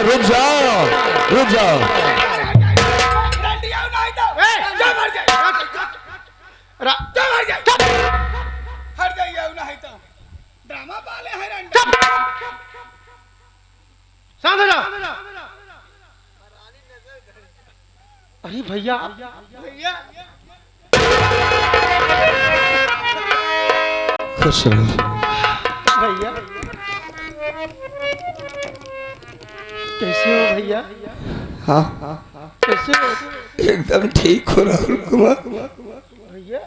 रुक जाओ रुक जाओ। ड्रामा वाले हैं अरे भैया भैया खुश रहो भैया कैसे हो भैया? हाँ कैसे हो एकदम ठीक हो राहुल कुमार। भैया?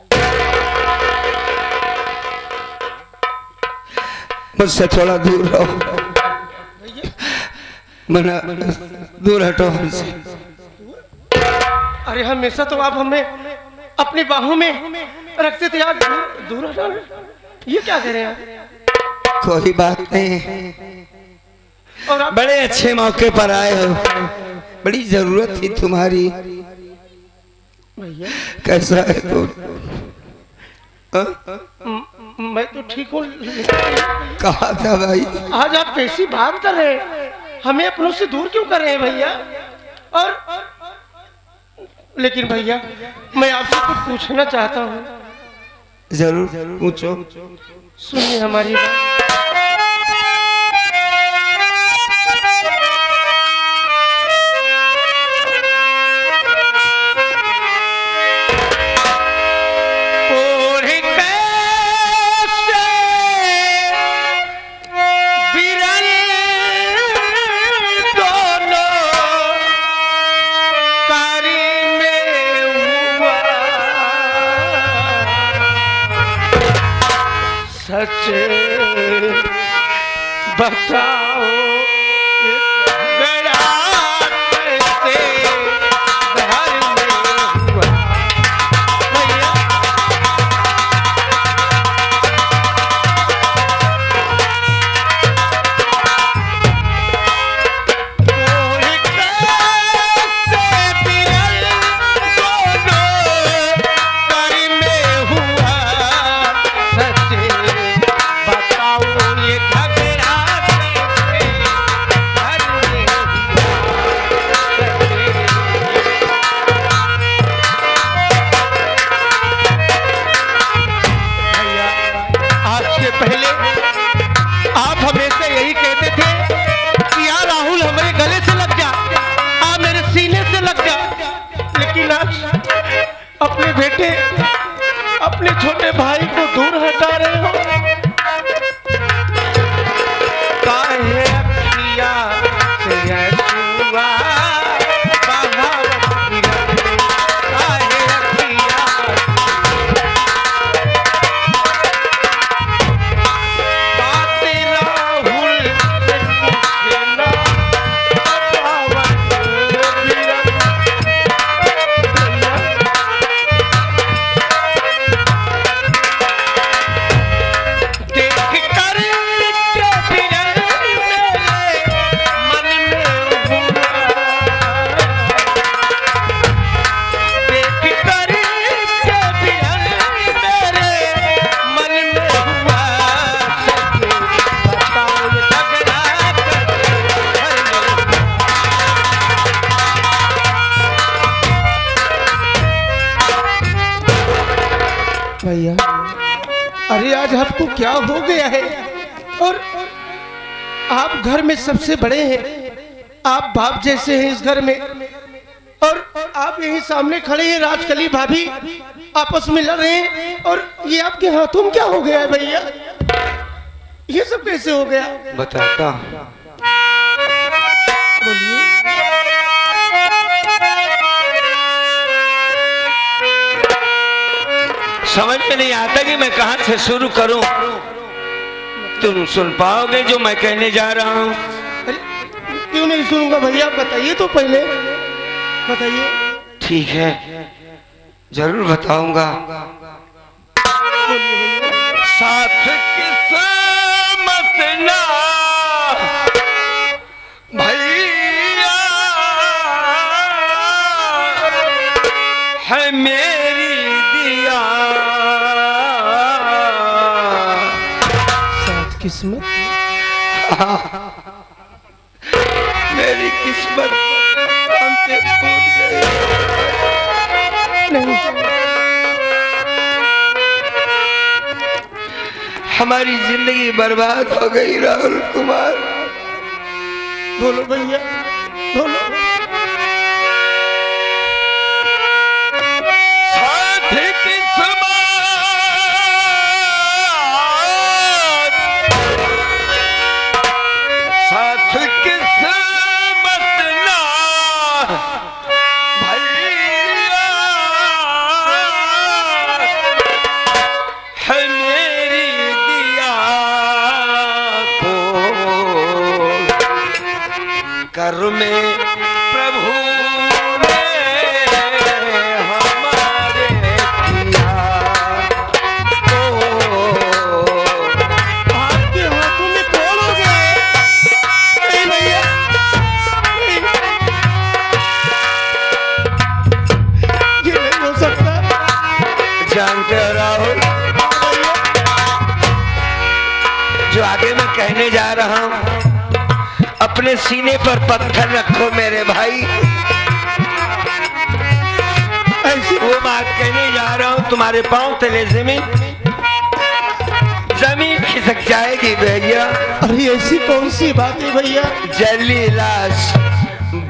मुझसे थोड़ा दूर रहो, भैया मना दूर हटो हमसे। अरे हमेशा तो आप हमें अपनी बाहों में रखते थे, आज दूर हटा रहे। ये क्या कह रहे हैं? कोई बात नहीं, और आप बड़े अच्छे मौके पर आए हो, बड़ी जरूरत थी तुम्हारी। भैया कैसा है तो? मैं तो ठीक हूँ। कहा था भाई? आज आप कैसी बात कर रहे हैं? हमें अपनों से दूर क्यों कर रहे हैं भैया? और लेकिन भैया मैं आपसे कुछ पूछना चाहता हूँ। जरूर पूछो। सुनिए हमारी बात। सच बताओ गया कैसे घर में हुआ? भैया कोई कैसे बिरल दोनों घर में हुआ? सच बताओ ये झगड़ा कैसे घर में हुआ? भैया आज से पहले आप हमेशा यही कहते थे कि यार राहुल हमारे गले से लग जा, आप मेरे सीने से लग जा। लेकिन आज अपने बेटे अपने छोटे भाई को दूर हटा रहे हो। काहे अखिया से आंसुआ बहावत गिरते, काहे अखिया बाते राहुल से पूछे ना बहावत गिरते। देख कर के बिरल मेरे मन में हुआ, देख कर के बिरल मेरे मन में हुआ। सच बताओ झगड़ा कैसे घर में हुआ? भैया अरे आज आपको क्या हो गया है? और आप घर में सबसे बड़े हैं, आप बाप जैसे हैं इस घर में, और आप यहीं सामने खड़े हैं, राजकली भाभी आपस में लड़ रहे हैं, और ये आपके हाथों में क्या हो गया है भैया? ये सब कैसे हो गया? बताता हूँ। बोलिए। समझ में नहीं आता कि मैं कहाँ से शुरू करूं। तुम सुन पाओगे जो मैं कहने जा रहा हूँ? अरे क्यों नहीं सुनूंगा भैया, बताइए तो पहले बताइए। ठीक है जरूर बताऊंगा। साथ किस्मत ना भैया है मेरी दिया, साथ किस्मत मेरी मेरी किस्मत हमसे फूट गई। नहीं, हमारी जिंदगी बर्बाद हो गई राहुल कुमार। बोलो भैया, बोलो। साथ किस्मत साथ किस्मत ना भैया है मेरी दिया को कर में प्रभु ने हमारे किया तो आपके हाथों में कौन हो गया? नहीं भैया, नहीं, ये नहीं हो सकता। जानते हो राहुल, जो आगे मैं कहने जा रहा हूं, अपने सीने पर पत्थर रखो मेरे भाई। ऐसी वो बात कहने जा रहा हूं, तुम्हारे पांव तले जमीन खिसक जाएगी भैया। अरे ऐसी कौन सी बात है भैया? जली लाश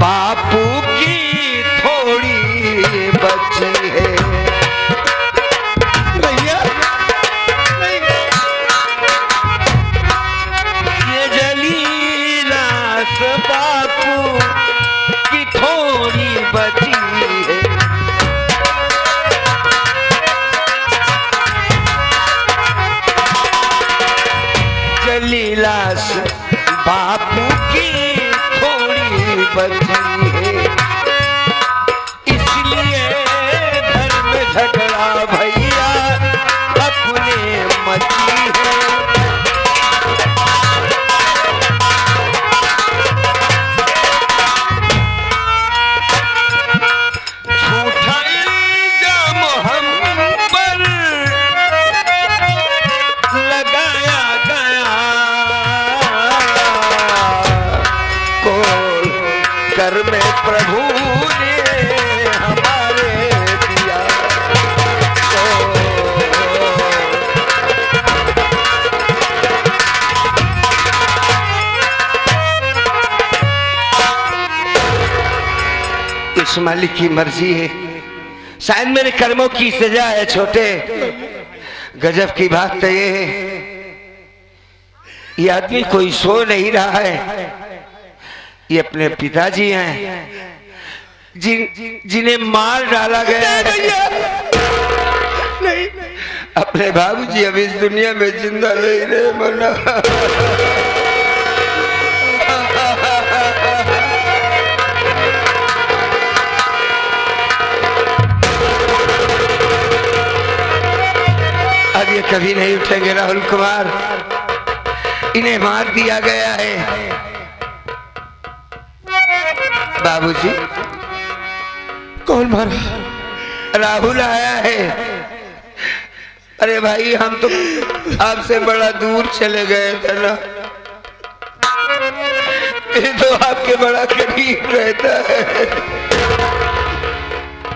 बापू की थोड़ी बची है भैया नहीं, ये जली लाश बापू की थोड़ी बची है। जली लाश बापू की थोड़ी बची है, इसलिए धर्म झगड़ा भैया अपने मची है। झूठा इल्जाम हम पर लगाया गया, कोल कर में प्रभु ने हमारे दिया तो इस मालिक की मर्जी है, शायद मेरे कर्मों की सजा है। छोटे गजब की बात तो ये है, ये आदमी कोई सो नहीं रहा है, ये अपने पिताजी हैं जिन्हें मार डाला गया है। नहीं, अपने बाबूजी अब इस दुनिया में जिंदा नहीं रहे मना। अब ये कभी नहीं उठेंगे राहुल कुमार, इन्हें मार दिया गया है। बाबूजी, कौन मारा? राहुल आया है। अरे भाई, हम तो आपसे बड़ा दूर चले गए थे ना, ये तो आपके बड़ा करीब रहता है।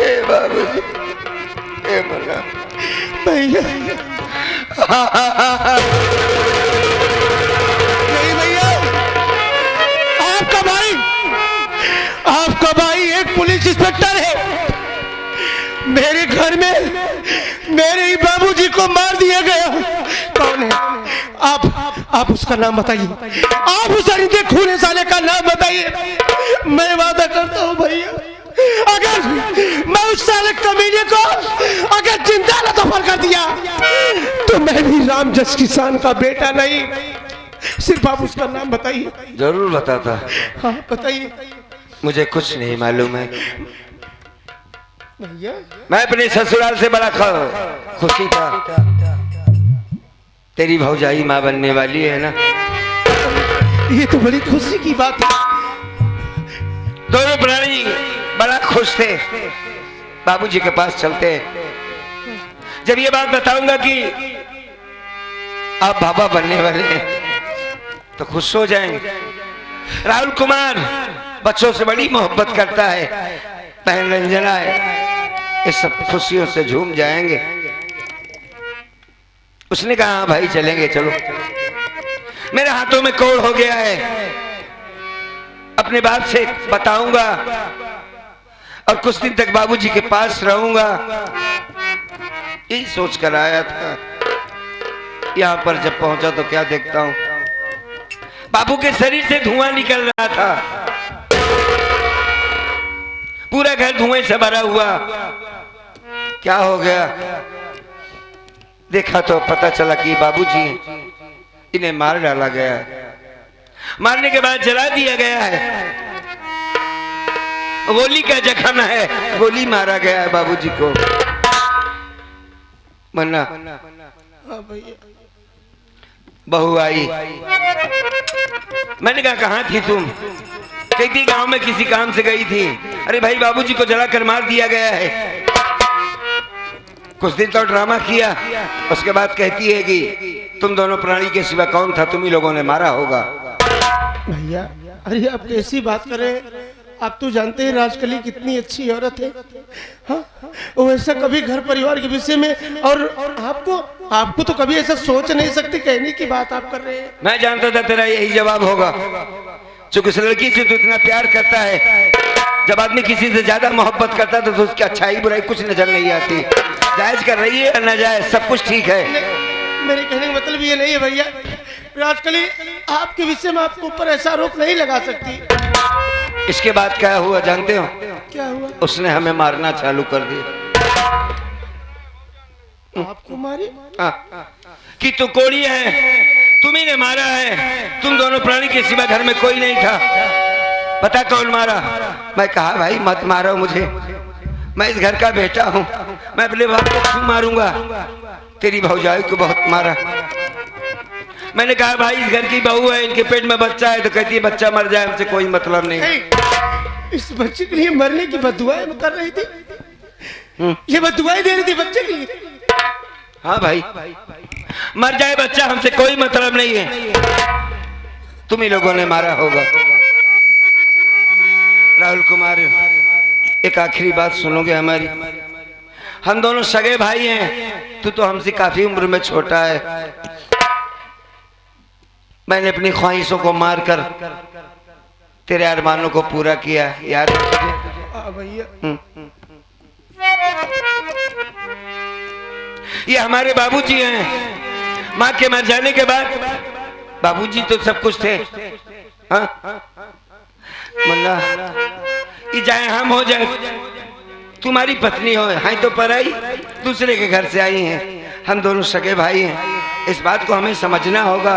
ए बाबूजी, ए मना भैया नहीं भैया, आपका भाई एक पुलिस इंस्पेक्टर है। मेरे घर में मेरे ही बाबूजी को मार दिया गया। कौन है? आप उसका नाम बताइए, आप उस अरिंदे खूने साले का नाम बताइए। मैं वादा करता हूँ भैया, अगर मैं उस साले कमीने को अगर जिंदा न दफन कर दिया तो मैं भी राम जस किसान का बेटा नहीं। सिर्फ आप उसका नाम बताइए। जरूर बताता। हाँ बताइए मुझे कुछ नहीं मालूम है। भैया। मैं अपने ससुराल से बड़ा खुशी था। तेरी भौजाई माँ बनने वाली है ना। ये तो बड़ी खुशी की बात है। दोनों प्राणी बड़ा खुश थे। बाबूजी के पास चलते जब ये बात बताऊंगा कि आप बाबा बनने वाले हैं तो खुश हो जाएंगे। राहुल कुमार बच्चों से बड़ी मोहब्बत करता है। बहन रंजना है, इस सब खुशियों से झूम जाएंगे। उसने कहा हाँ भाई चलेंगे, चलो। मेरे हाथों में कोड़ हो गया है, अपने बाप से बताऊंगा और कुछ दिन तक बाबूजी के पास रहूंगा, यही सोच कर आया था। यहाँ पर जब पहुंचा तो क्या देखता हूं, बाबू के शरीर से धुआं निकल रहा था, पूरा घर धुएं से भरा हुआ। क्या हो गया? देखा तो पता चला कि बाबूजी इन्हें मार डाला गया है। मारने के बाद जला दिया गया है, गोली का जख्म है, गोली मारा गया है बाबूजी को। मन्ना बहू आई, मैंने कहा कहाँ थी तुम? कहती गांव में किसी काम से गई थी। अरे भाई बाबूजी को जलाकर मार दिया गया है। कुछ दिन तो ड्रामा किया, उसके बाद कहती है कि तुम दोनों प्राणी के सिवा कौन था, तुम ही लोगों ने मारा होगा। भैया अरे आप कैसी बात कर रहे हैं? आप तो जानते हैं राजकली कितनी अच्छी औरत है। हाँ, वो ऐसा कभी घर परिवार के विषय में, और आपको तो कभी ऐसा सोच नहीं सकती, कहने की बात आप कर रहे हैं। मैं जानता था तेरा यही जवाब होगा, चूंकि उस लड़की से तो इतना प्यार करता है। जब आदमी किसी से ज्यादा मोहब्बत करता है तो उसकी अच्छाई बुराई कुछ नजर नहीं आती। जायज कर रही है या नाजायज, सब कुछ ठीक है। मेरे कहने का मतलब ये नहीं है भैया, राजकली आपके विषय में आपके ऊपर ऐसा आरोप नहीं लगा सकती। इसके बाद क्या हुआ जानते हो? क्या हुआ? उसने हमें मारना चालू कर दिया। आपको मारी? कि तू कोड़ी है, तुम्ही ने मारा है, तुम दोनों प्राणी के सिवा घर में कोई नहीं था। पता कौन मारा? मैं कहा भाई मत मारो मुझे, मैं इस घर का बेटा हूँ, मैं अपने बाप को क्यों मारूंगा? तेरी भौजाई को बहुत मारा। मैंने कहा भाई इस घर की बहू है, इनके पेट में बच्चा है, तो कहती है बच्चा मर जाए हमसे कोई मतलब नहीं। इस बच्चे के लिए मरने की बदुआएं कर रही थी, ये बदुआएं दे रही थी बच्चे के लिए। हाँ भाई मर जाए बच्चा हमसे कोई मतलब नहीं है, तुम ही लोगों ने मारा होगा। राहुल कुमार एक आखिरी बात सुनोगे हमारी? हम दोनों सगे भाई हैं, तू तो हमसे काफी उम्र में छोटा है। मैंने अपनी ख्वाहिशों को मारकर तेरे अरमानों को पूरा किया, याद है तुझे? भैया ये हमारे बाबूजी हैं। माँ के मर जाने के बाद बाबूजी तो सब कुछ थे। हाँ मुन्ना, ये चाहे हम हो जाए तुम्हारी पत्नी हो, हाई तो पर आई दूसरे के घर से आई हैं, हम दोनों सगे भाई हैं, इस बात को हमें समझना होगा।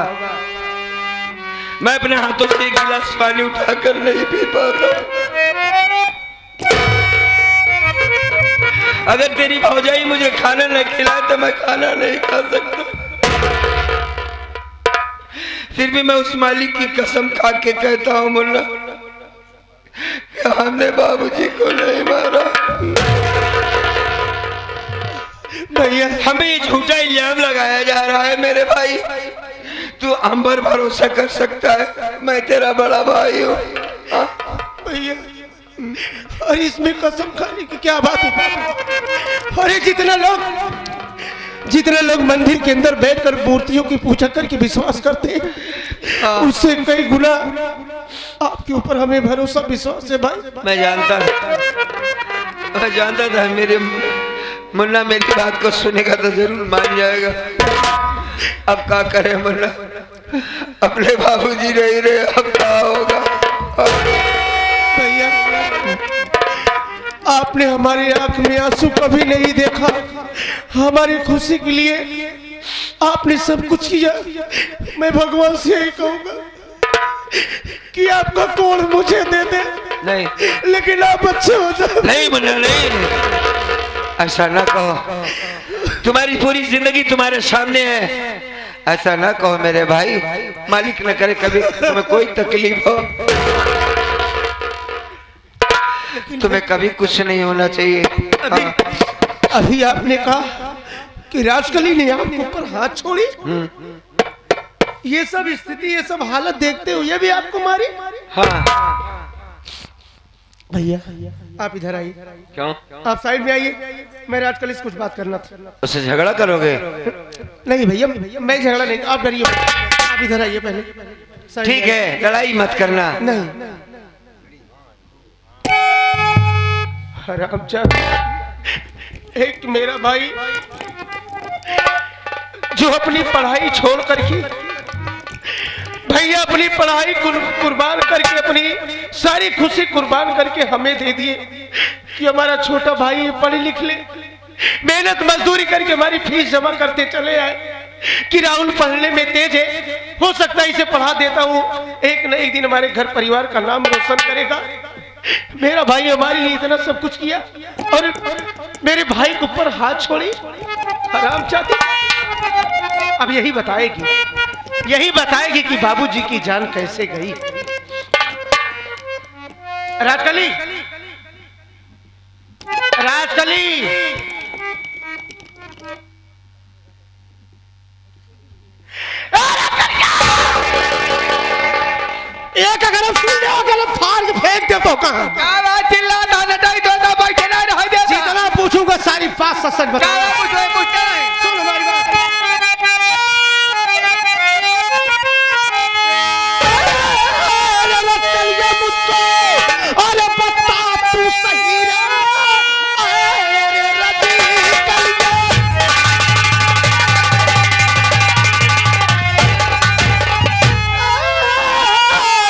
मैं अपने हाथों से एक गिलास पानी उठाकर नहीं पी पाता। अगर तेरी भौजाई मुझे खाना न खिलाए तो मैं खाना नहीं खा सकता। फिर भी मैं उस मालिक की कसम खा के कहता हूँ मुन्ना, हमने बाबूजी को नहीं मारा। भैया हमें ये झूठा इल्जाम लगाया जा रहा है मेरे भाई, तू हम पर भरोसा कर सकता है, मैं तेरा बड़ा भाई हूँ। भैया और इसमें कसम खाने की क्या बात है? अरे जितने लोग मंदिर के अंदर बैठकर मूर्तियों की पूजा करके विश्वास करते हैं, उससे कई गुना आपके ऊपर हमें भरोसा विश्वास है भाई। मैं जानता था मेरे मुन्ना मेरी बात को सुनेगा तो जरूर मान जाएगा। अब क्या करे मुन्ना, अपने बाबूजी नहीं रहे, अब क्या होगा? भैया आपने हमारी आंख में आंसू कभी नहीं देखा, हमारी खुशी के लिए आपने सब कुछ किया। मैं भगवान से यही कहूंगा कि आपका कोड़ मुझे दे दे, नहीं लेकिन आप अच्छे हो जाओ। नहीं मुन्ना नहीं, ऐसा ना कहो, तुम्हारी पूरी जिंदगी तुम्हारे सामने है, ऐसा ना कहो मेरे भाई। मालिक न करे कभी तुम्हें कोई तकलीफ हो, तुम्हें कभी कुछ नहीं होना चाहिए। अभी आपने कहा कि राजकली ने आपके ऊपर हाथ छोड़ी, ये सब स्थिति ये सब हालत देखते हुए भी आपको मारी? हाँ भैया आप इधर आइए। क्यों? आप साइड में आइए, मेरे आज कल इस कुछ बात करना था। उससे झगड़ा करोगे? नहीं भैया, मैं झगड़ा नहीं, आप डरिए, आप इधर आइए पहले। साइड ठीक में है, लड़ाई मत करना। नहीं। हरामजादा, एक मेरा भाई जो अपनी पढ़ाई छोड़ करके भैया अपनी पढ़ाई कुर्बान करके, अपनी सारी खुशी कुर्बान करके हमें दे दिए कि हमारा छोटा भाई पढ़ लिख ले, मेहनत मजदूरी करके हमारी फीस जमा करते चले आए कि राहुल पढ़ने में तेज है, हो सकता है इसे पढ़ा देता हूँ, एक न एक दिन हमारे घर परिवार का नाम रोशन करेगा। मेरा भाई हमारे लिए इतना सब कुछ किया और मेरे भाई के ऊपर हाथ छोड़ी। हरामजादी, अब यही बताएगी कि बाबूजी की जान कैसे गई। राजकली, एक अगर फाड़ के फेंक दे तो कहां? क्या बात चिल्लाता नटाई तो बैठे ना रह दे। जितना पूछूंगा सारी बात सच बता। क्या पूछते हैं? सुन हमारी बात। अरे बता तू सही रे, अरे रजी कलिया।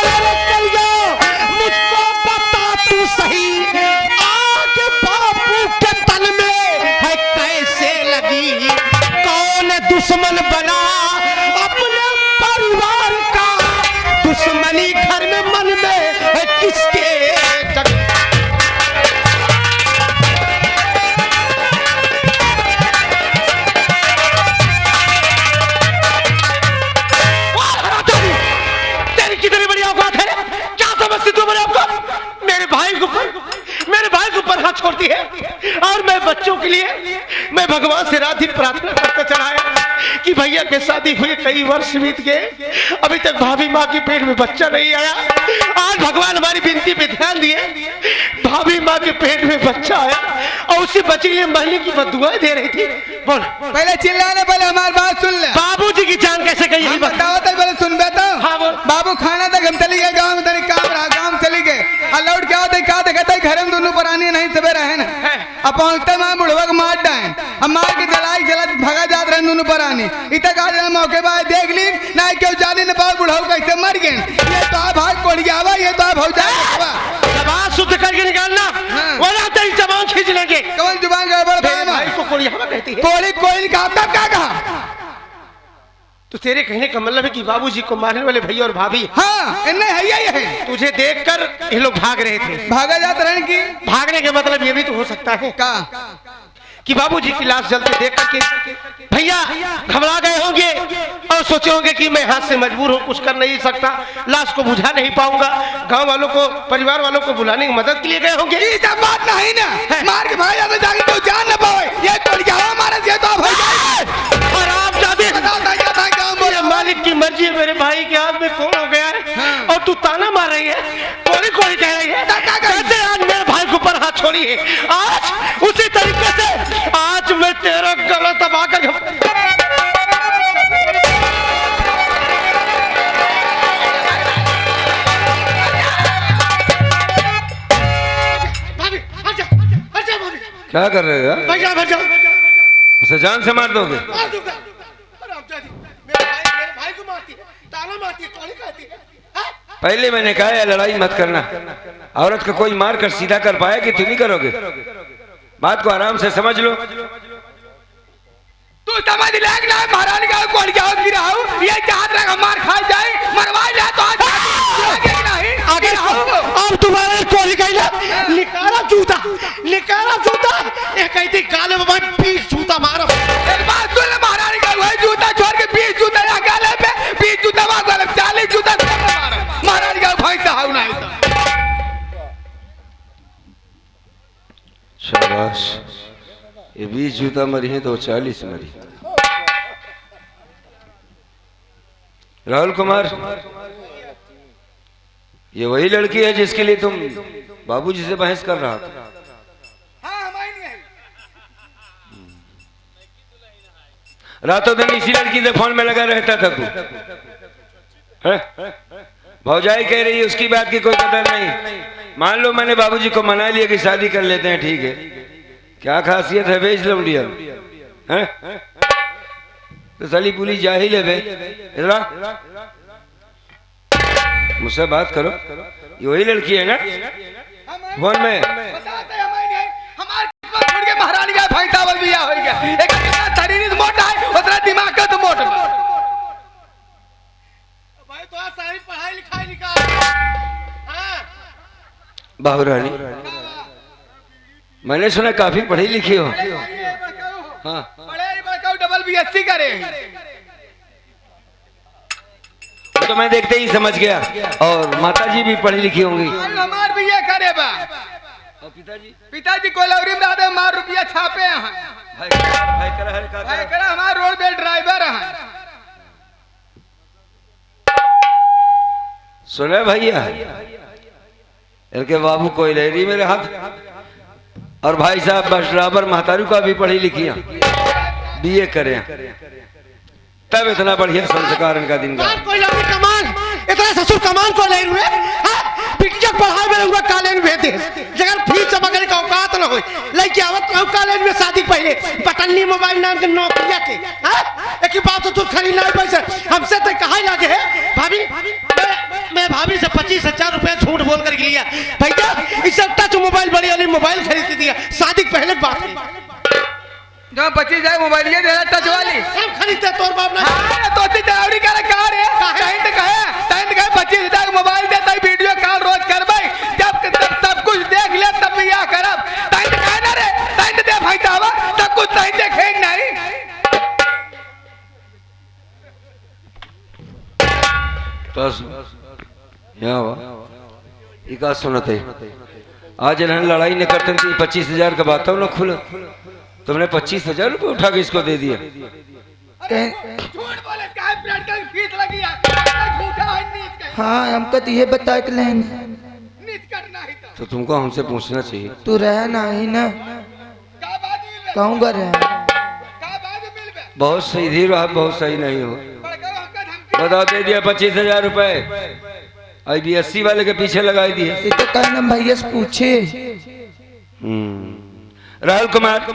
अरे कलिया, मुझको बता तू सही, आग बापू के तन में है कैसे लगी, कौन दुश्मन बना अपने परिवार का, दुश्मनी घर में मन में है किसके जग। तेरी कितनी बड़ी औकात है, क्या समझती तू मेरे आपको? मेरे भाई के ऊपर हाथ छोड़ती है और मैं बच्चों के लिए मैं भगवान से रात दिन प्रार्थना करता चला आया कि भैया के शादी हुए कई वर्ष बीत गए, अभी तक भाभी माँ के पेट में बच्चा नहीं आया। आज भगवान हमारी विनती पे ध्यान दिए, भाभी माँ के पेट में बच्चा आया और उसी बच्चे के लिए महीने की बदुआएं दे रही थी। बोल, पहले चिल्लाने, पहले हमारी बात सुन ले। बाबूजी की जान कैसे गई यही बता। बताओ तो पहले सुन बे तो। हाँ बोल। बाबू खाना तक हम चली गए, गाँव में तनी काम रहा, गाँव चली गए और लौट क्या होता क्या देखते घर में दोनों पुरानी नहीं सवेरे है ना। अब पहुंचते मैं बुढ़वा को मार डाए, अब मार के जला भगा जात रहे दोनों पुरानी। इतने आज मौके बाद देख ली ना, क्यों जाने न पाओ बुढ़ाऊ कैसे मर गए। ये तो भाई कोड़िया हुआ, ये तो भाव जाए जबान शुद्ध करके निकालना, हाँ। वरना तेरी जबान खींच लेंगे। कौन जुबान गड़बड़ मेरे भाई को कोड़ियावा कहती है। कोड़ी कोई कहा तब क्या कहा? तो तेरे कहने का मतलब है कि बाबूजी को मारने वाले भैया और भाभी, हाँ इन्हें है यही है। तुझे देखकर ये लोग भाग रहे थे। भागा जात रहने की भागने के मतलब ये भी तो हो सकता है का कि बाबूजी की लाश जलते देख करके भैया घबरा गए होंगे और सोचे होंगे कि मैं हाथ से मजबूर हूँ, कुछ कर नहीं सकता, लाश को बुझा नहीं पाऊंगा, गांव वालों को परिवार वालों को बुलाने की मदद के लिए गए होंगे। ये सब बात नहीं ना, मार के भाई जाके जाके तो जान न पावे, ये तो क्या हमारे ये तो हो जाए। और आप जाते ये मालिक की मर्जी है, मेरे भाई के हाथ में कौन हो गया है और तू ताना मार रही है, कोई कोई कह रही है कैसे आज मेरे भाई के ऊपर हाथ छोड़ी है। आज उसी तरीके से आज मैं तेरा गला दबा कर क्या कर रहे हो यार? भैया भैया उसे जान से मार दोगे? मार दूंगा। मेरे भाई को मारती है, ताना मारती है, कौन कहती है? हाँ? पहले मैंने कहा है लड़ाई मत करना, औरत को कोई मार कर सीधा कर पाया कि तुम ही करोगे? बात को आराम से समझ लो। तू समझ ले ना, महारानी का कोड़ क्या हो गिरा हूं, ये चाहत रहा मार खा जाए, मरवा जा तो आज नहीं आगे अब तुम्हारे कोली कहला निकारा जूता ये कहती काले बाबा 20 जूता मारो। एक बात सुन ले, महारानी का वही जूता छोड़ के 20 जूता या गाले पे 20 जूता मार गले 40 जूता मारो। महारानी का भैंसा हाउ नहीं तो शाबाश, ये 20 जूता मरी है तो 40 मरी। राहुल कुमार ये वही लड़की है जिसके लिए तुम बाबूजी से बहस कर रहा था? हाँ हमारी नहीं है। रातों दिन इसी लड़की से फोन में लगा रहता था तू हैं? भौजाई कह रही है उसकी बात की कोई कदर नहीं। मान लो मैंने बाबूजी को मना लिया कि शादी कर लेते हैं, ठीक है, क्या खासियत है बेच लौंडिया हैं? तो साली पूरी जाहिल है बे। इधर मुझसे बात करो, ये वही लड़की है ना फोन में? बताते हमारी नहीं है। हमारे किस्मत छोड़ के महारानी का भाई तावल बिया हो गया। एक कितना शरीर मोटा है उतना दिमाग का तो मोटा। भाई तो सारी पढ़ाई लिखाई निकाल। हां बाबूरानी, मैंने सुना काफी पढ़ी लिखी हो। हाँ बड़े बड़का डबल बीएससी करे। वो तो मैं देखते ही समझ गया। और माताजी भी पढ़ी लिखी होंगी। हमार भी ये करे बा। और पिताजी? पिताजी कोलौरी में रहते हमार रुपया छापे हैं। भाई करा हमार रोड पे ड्राइवर हैं। सुना भैया, इनके बाबू कोयलेरी में रहा और भाई साहब बस ड्राइवर महतारू का भी पढ़ी लिखी बीए करे, तब इतना बढ़िया संस्कार इनका दिन का। कमाल इतना ससुर कमाल को ले हुए पिटिया पढ़ाई में हुआ कॉलेज में दे जगह फीस जमा करे का औकात न होई लइके आवत कॉलेज में शादी पहले बटन्नी मोबाइल नाम के नौकरिया के एक ही बात तो खरीद ना पैसे हमसे तो कहा लगे है भाभी मैं भाभी से 25,000 रुपए झूठ बोल कर लिया भैया इस टच मोबाइल बड़ी वाली मोबाइल खरीद के दिया शादी पहले बात जो 25,000 मोबाइल ये दे टच वाली हम खरीदते तोर बाप ना हां तो ती दौरी करे का रे कहीं तो कहे 25,000 मोबाइल दे तई वीडियो कॉल रोज करबै जब सब कुछ देख ले तब बियाह करब तई तो कहे ना रे तई तो दे भाई तावा सब कुछ तई देखे नहीं बस यहाँ इका सुनते आज इन्होंने लड़ाई नहीं करते थे 25,000 का बात ना खुल तुमने 25,000 रुपये उठा के इसको दे दिया। झूठ बोले काहे प्रैक्टिकल फीस लगी है झूठा है नीच के हाँ हमको तो ये बता के लेन नीच करना ही तो तुमको हमसे पूछना चाहिए। तू रह ना ही ना का बात मिल कहूँ गर है का बात मिल बे बहुत सीधी रहा, बहुत सही नहीं हो। बड़का हक्का धमकी बताओ दे दिया 25,000 रुपए IBSC वाले के पीछे लगाई दिए। ये तो कहना भैया से पूछे राहुल कुमार,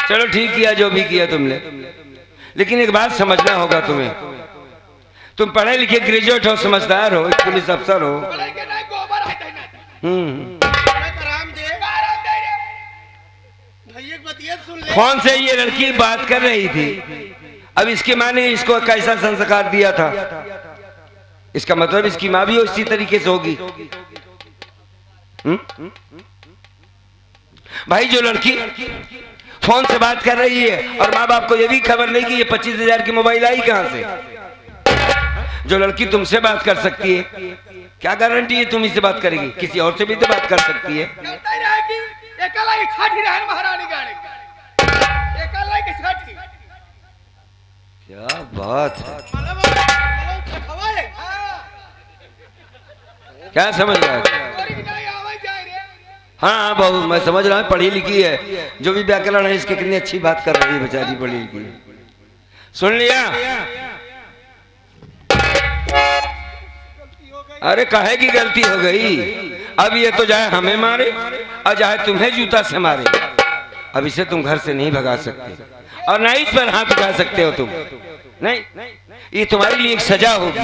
चलो ठीक किया जो भी किया तुमने, लेकिन एक बात समझना होगा तुम्हें। तुम पढ़े लिखे ग्रेजुएट हो, समझदार हो, एक पुलिस अफसर हो। बड़े के नहीं गोबर आते ना आराम दे भैया बतिया सुन ले कौन से ये लड़की बात कर रही थी, अब इसकी माँ ने इसको कैसा संस्कार दिया था, इसका मतलब इसकी माँ भी उसी तरीके से होगी। भाई जो लड़की फोन से बात कर रही है और माँ बाप को ये भी खबर नहीं कि ये 25,000 की मोबाइल आई कहां से। जो लड़की तुमसे बात कर सकती है, क्या गारंटी है तुम इससे बात करेगी, किसी और से भी तो बात कर सकती है। करता ही रहेगी एकला की छाठी रहे महारानी गाड़ी एकला की छाठी क्या बात है, क्या समझ रहा है? हाँ बहू मैं समझ रहा हूँ, पढ़ी लिखी है, जो भी व्याकरण है इसके कितनी अच्छी बात कर रही है बेचारी, पढ़ी लिखी है। सुन लिया? अरे काहे की गलती हो गई, अब ये तो जाए हमें मारे और चाहे तुम्हें जूता से मारे, अब इसे तुम घर से नहीं भगा सकते और ना इस पर हाथ उठा सकते हो तुम, नहीं, ये तुम्हारे लिए एक सजा होगी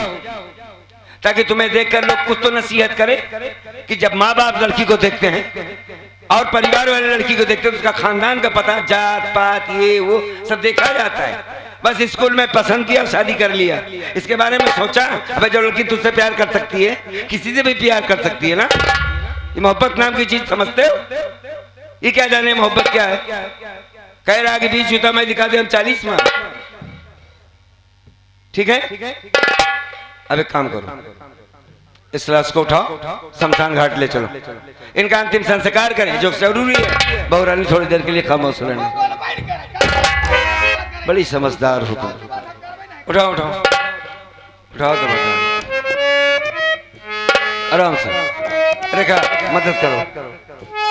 ताकि तुम्हें देखकर लोग कुछ तो नसीहत करें कि जब माँ बाप लड़की को देखते हैं और परिवार वाले लड़की को देखते हैं तो उसका खानदान का पता, जात पात ये वो सब देखा जाता है। बस स्कूल में पसंद किया, शादी कर लिया, इसके बारे में सोचा अब जो लड़की तुझसे प्यार कर सकती है किसी से भी प्यार कर सकती है ना। ये मोहब्बत नाम की चीज समझते हो? ये क्या जाने मोहब्बत क्या है? कह रहा कि बीच जूता मैं दिखा दे हम 40 में, ठीक है? अब एक काम करो, इस लाश को उठाओ शमशान घाट ले चलो, इनका अंतिम संस्कार करें जो जरूरी है। बहुरानी थोड़ी देर के लिए खामोश रहना, बड़ी समझदार हो तुम। उठाओ उठाओ उठाओ तो बताओ। आराम से। रेखा मदद करो।